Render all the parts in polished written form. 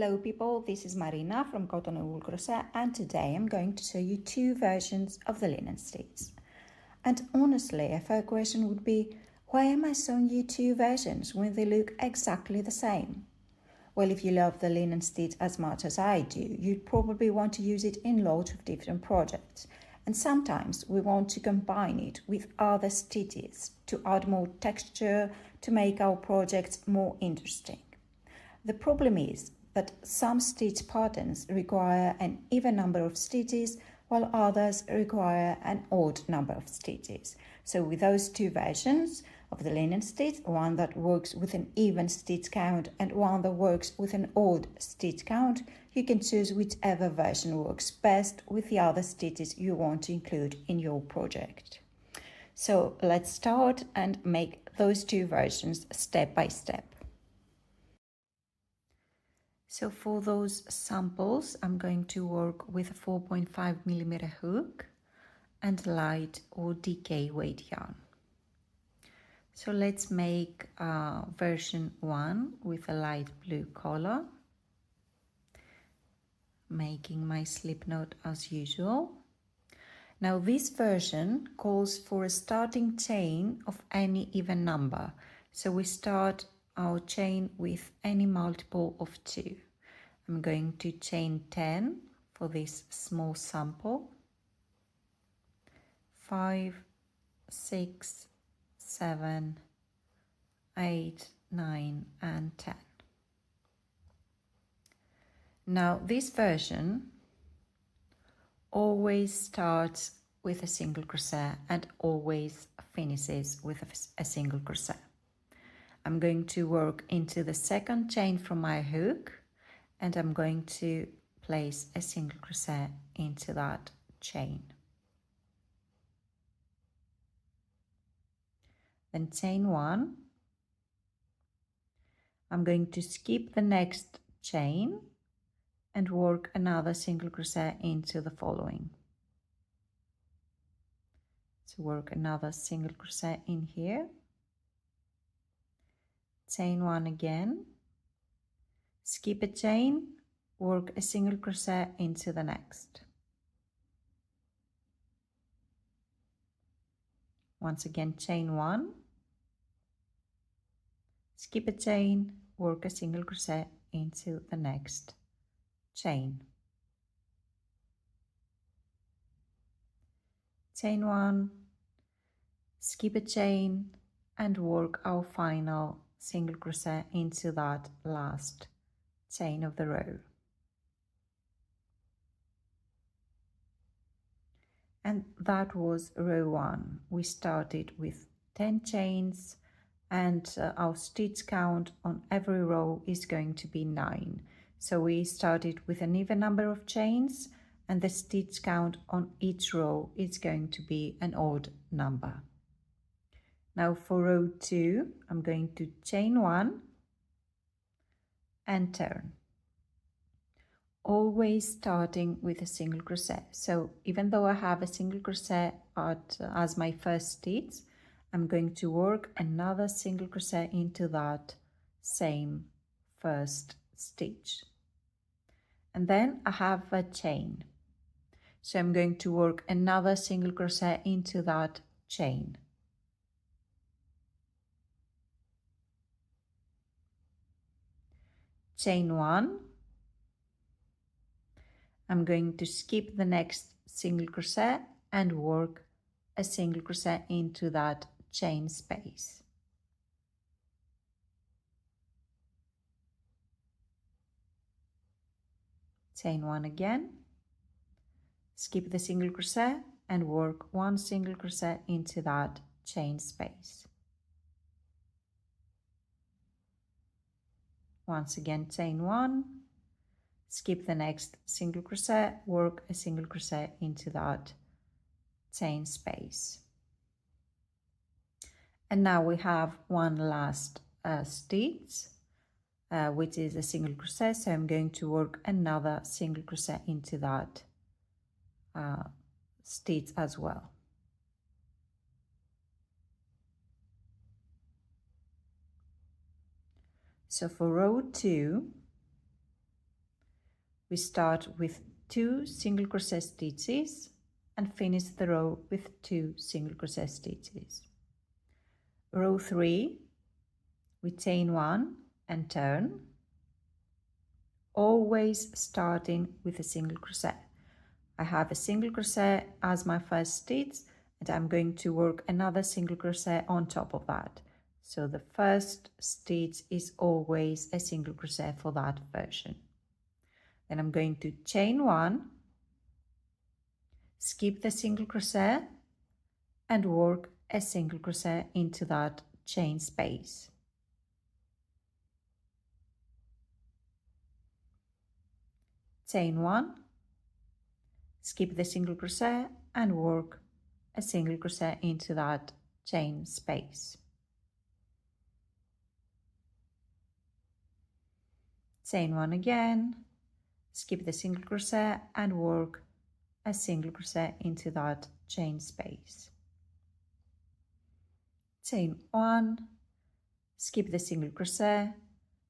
Hello people, this is Marina from Cotton and Wool Crochet, and today I'm going to show you two versions of the linen stitch. And honestly, a fair question would be, why am I showing you two versions when they look exactly the same? Well, if you love the linen stitch as much as I do, you'd probably want to use it in lots of different projects. And sometimes we want to combine it with other stitches to add more texture, to make our projects more interesting. The problem is that some stitch patterns require an even number of stitches while others require an odd number of stitches. So with those two versions of the linen stitch, one that works with an even stitch count and one that works with an odd stitch count, you can choose whichever version works best with the other stitches you want to include in your project. So let's start and make those two versions step by step. So for those samples, I'm going to work with a 4.5mm hook and light or DK weight yarn. So let's make version 1 with a light blue color, making my slip knot as usual. Now this version calls for a starting chain of any even number. So we start our chain with any multiple of 2. I'm going to chain 10 for this small sample. 5, 6, 7, 8, 9 and 10. Now this version always starts with a single crochet and always finishes with a single crochet. I'm going to work into the second chain from my hook and I'm going to place a single crochet into that chain. Then chain 1. I'm going to skip the next chain and work another single crochet into the following. So work another single crochet in here, chain 1 again, skip a chain, work a single crochet into the next. Once again, chain 1, skip a chain, work a single crochet into the next chain. Chain 1, skip a chain and work our final single crochet into that last chain of the row. And that was row 1. We started with 10 chains and our stitch count on every row is going to be 9. So we started with an even number of chains and the stitch count on each row is going to be an odd number. Now for row 2, I'm going to chain 1 and turn. Always starting with a single crochet. So even though I have a single crochet as my first stitch, I'm going to work another single crochet into that same first stitch. And then I have a chain. So I'm going to work another single crochet into that chain. Chain 1. I'm going to skip the next single crochet and work a single crochet into that chain space. Chain 1 again, skip the single crochet and work one single crochet into that chain space. Once again, chain 1, skip the next single crochet, work a single crochet into that chain space. And now we have one last stitch, which is a single crochet, so I'm going to work another single crochet into that stitch as well. So for row 2, we start with 2 single crochet stitches and finish the row with 2 single crochet stitches. Row 3, we chain 1 and turn, always starting with a single crochet. I have a single crochet as my first stitch, and I'm going to work another single crochet on top of that. So the first stitch is always a single crochet for that version. Then I'm going to chain 1, skip the single crochet and work a single crochet into that chain space. Chain 1, skip the single crochet and work a single crochet into that chain space. Chain 1 again, skip the single crochet and work a single crochet into that chain space. Chain 1, skip the single crochet.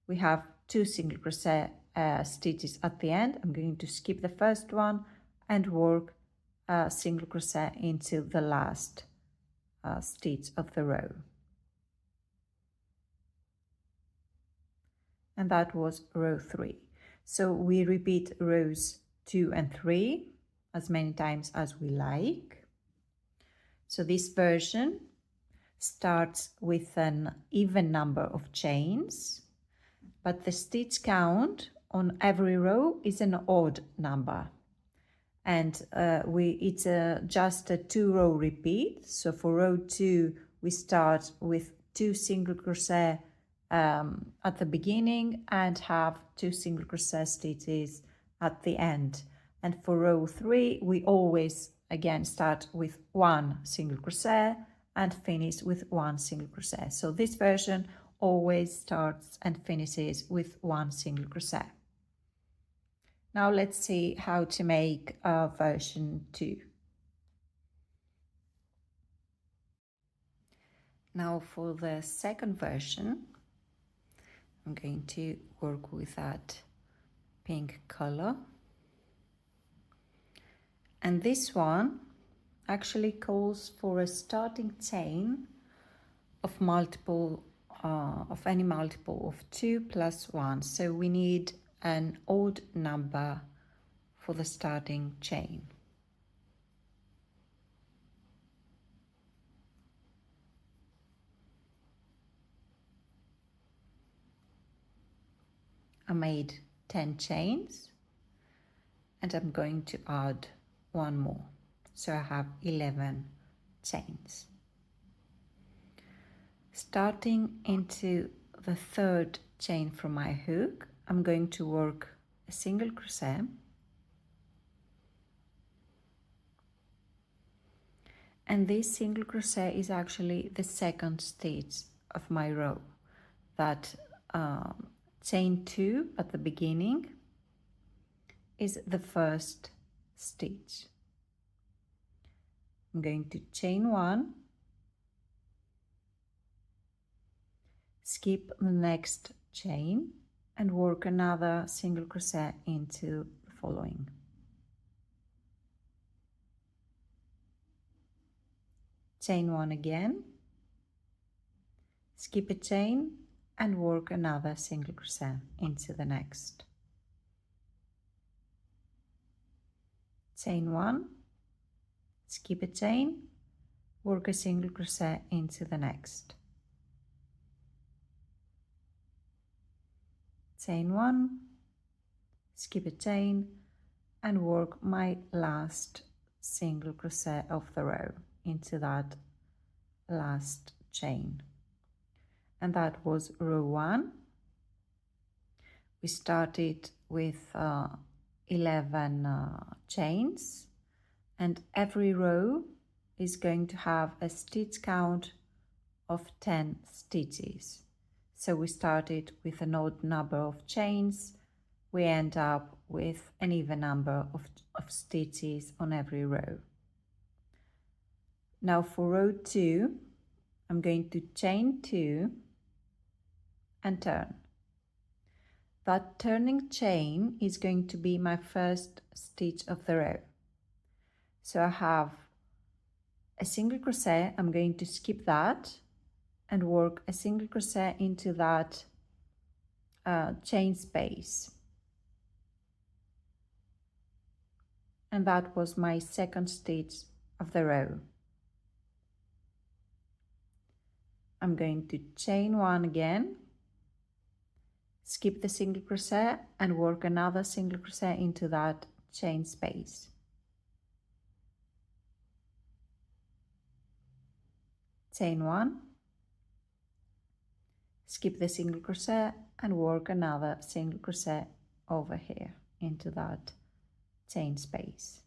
We have 2 single crochet stitches at the end. I'm going to skip the first one and work a single crochet into the last stitch of the row. And that was row 3. So we repeat rows 2 and 3 as many times as we like. So this version starts with an even number of chains, but the stitch count on every row is an odd number. And it's just a 2-row repeat. So for row 2, we start with 2 single crochet at the beginning and have 2 single crochet stitches at the end. And for row 3, we always again start with 1 single crochet and finish with 1 single crochet. So this version always starts and finishes with 1 single crochet. Now let's see how to make version 2. Now for the second version, I'm going to work with that pink color. And this one actually calls for a starting chain of any multiple of 2 plus 1. So we need an odd number for the starting chain. I made 10 chains and I'm going to add 1 more. So I have 11 chains. Starting into the third chain from my hook, I'm going to work a single crochet and this single crochet is actually the second stitch of my row. That chain 2 at the beginning is the first stitch. I'm going to chain 1, skip the next chain and work another single crochet into the following. Chain 1 again, skip a chain and work another single crochet into the next. Chain 1, skip a chain, work a single crochet into the next. Chain 1, skip a chain and work my last single crochet of the row into that last chain. And that was row 1. We started with 11 chains, and every row is going to have a stitch count of 10 stitches. So we started with an odd number of chains, we end up with an even number of stitches on every row. Now for row 2, I'm going to chain 2 and turn. that turning chain is going to be my first stitch of the row. So I have a single crochet, I'm going to skip that and work a single crochet into that chain space. And that was my second stitch of the row. I'm going to chain one again, skip the single crochet and work another single crochet into that chain space. Chain one, skip the single crochet and work another single crochet over here into that chain space.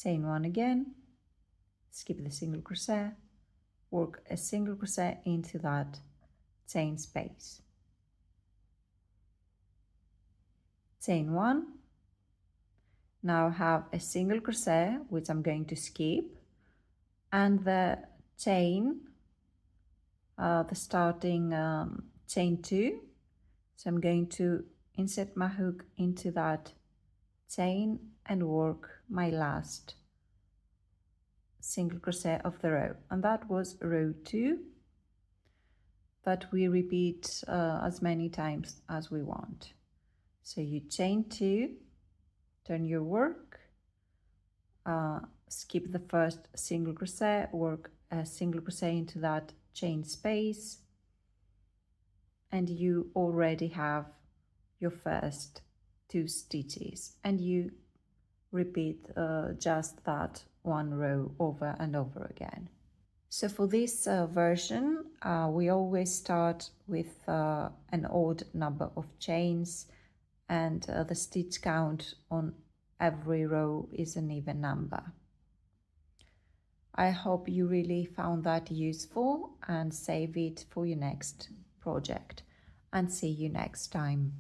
Chain one again, skip the single crochet, work a single crochet into that chain space. Chain one, now have a single crochet which I'm going to skip, and the chain, the starting chain two, so I'm going to insert my hook into that chain and work my last single crochet of the row, and that was row 2, that we repeat as many times as we want. So you chain 2, turn your work, skip the first single crochet, work a single crochet into that chain space, and you already have your first 2 stitches, and you repeat just that one row over and over again. So for this version, we always start with an odd number of chains, and the stitch count on every row is an even number. I hope you really found that useful and save it for your next project, and see you next time.